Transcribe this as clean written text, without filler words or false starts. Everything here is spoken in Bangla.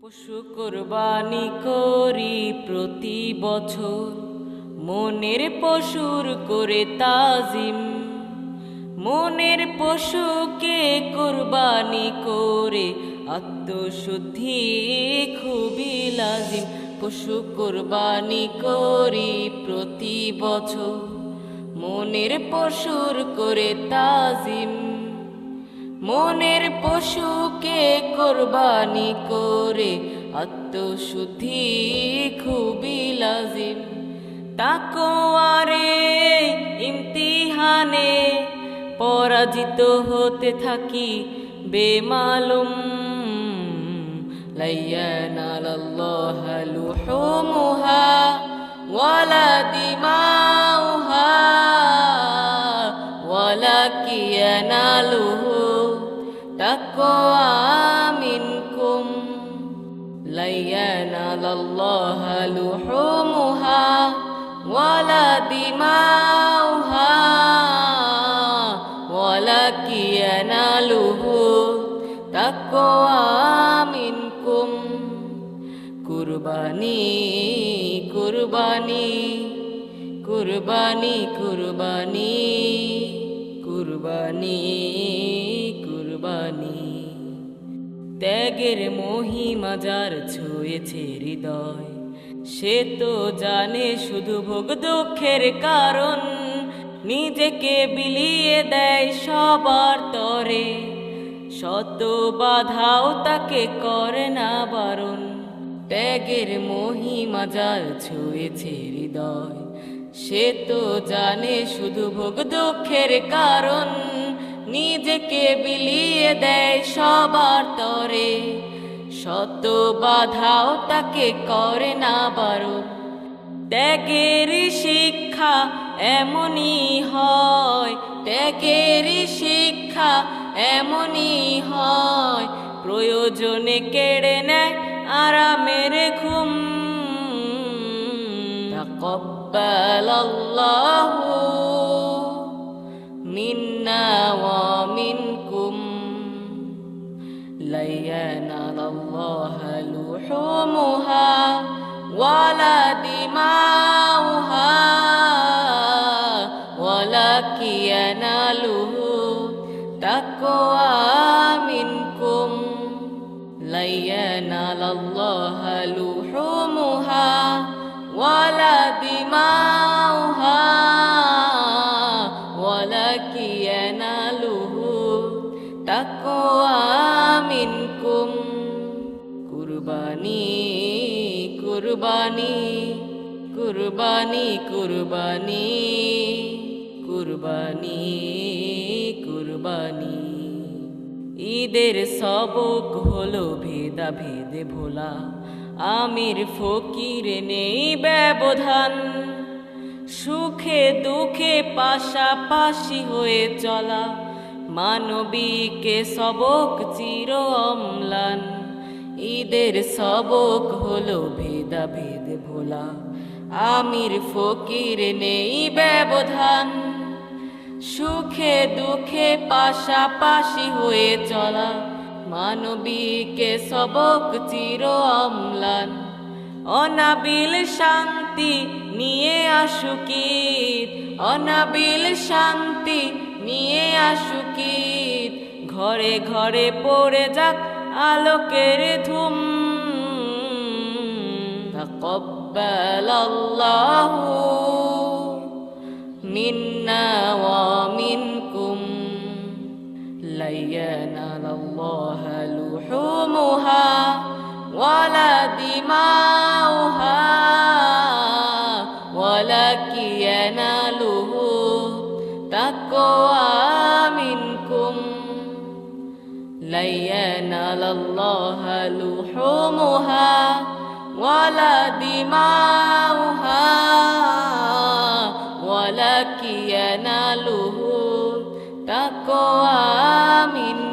পশু কুরবানি করি প্রতি বছর, মনের পশুর করে তাজিম। মনের পশুকে কুরবানি করে আত্মশুদ্ধি খুবই লাজিম। পশু কুরবানি করি প্রতি বছর, মনের পশুর করে তাজিম। মনের পশুকে কুরবানি করে আত্মশুদ্ধি খুবই লাজিম। তাকওয়ারে ইমতিহানে পরাজিত হতে থাকি বেমালুম। লা ইয়ানালাল্লাহু লুহুমুহা ওয়ালা দিমাউহা ওয়ালাকিন ইয়ানালুহু তাকওয়া মিনকুম। লা ইয়ানালাল্লাহু লুহুমুহা ওয়ালা দিমাউহা ওয়ালাকিন ইয়ানালুহু তাকওয়া মিনকুম। কুরবানি কুরবানি কুরবানি কুরবানি কুরবানি কুরবানি। ত্যাগের মহিমা যার ছুঁয়েছে হৃদয়, সে তো জানে শুধু ভোগ দুঃখের কারণ। নিজেকে বিলিয়ে দেয় সবার তরে, শত বাধাও তাকে করে না বারণ। ত্যাগের মহিমা যার ছুঁয়েছে হৃদয়, সে তো জানে শুধু ভোগ দুঃখের কারণ। নিজেকে বিলিয়ে দেয় সবার তরে, শত বাধাও তাকে করে না বারণ। ত্যাগের শিক্ষা এমনই হয়, ত্যাগের শিক্ষা এমনই হয়, প্রয়োজনে কেড়ে নেয় আরামের ঘুম। তাকাব্বালাল্লাহু মিন্না ওয়া মিনকুম। লা ইয়ানালাল্লাহু লুহুমুহা ওয়ালা দিমাউহা ওয়ালাকিন ইয়ানালুহু তাকওয়া মিনকুম। লা ইয়ানালাল্লাহু লুহুমুহা ওয়ালা দিমাউহা ওয়ালাকিন ইয়ানালুহু তাকওয়া মিনকুম। কুরবানি কুরবানি কুরবানি কুরবানি কুরবানি কুরবানি। ঈদের সবক হলো ভেদা ভেদে ভোলা, আমির ফকির নেই ব্যবধান। সুখে দুঃখে পাশাপাশি হয়ে চলা, মানবিকে সবক চির অম্লান। ঈদের সবক হলো ভেদা ভেদে ভোলা, আমির ফকির নেই ব্যবধান। সুখে দুঃখে পাশাপাশি হয়ে চলা, মানবিকে সবক চির অম্লান। অনাবিল শান্তি নিয়ে আসুক ঈদ, অনাবিল শান্তি নিয়ে আসুক ঈদ। ঘরে ঘরে পড়ে যাক আলোকের ধুম। তাকাব্বালাল্লাহু মিন্না ওয়া মিনকুম। লা ইয়ানালাল্লাহু লুহুমুহা ওয়ালা দিমাউহা ওয়ালাকিন ইয়ানালুহু তাকওয়া মিনকুম। লা ইয়ানালাল্লাহু লুহুমুহা ওয়ালা দিমাউহা ওয়ালাকিন ইয়ানালুহু তাকওয়া মিনকুম।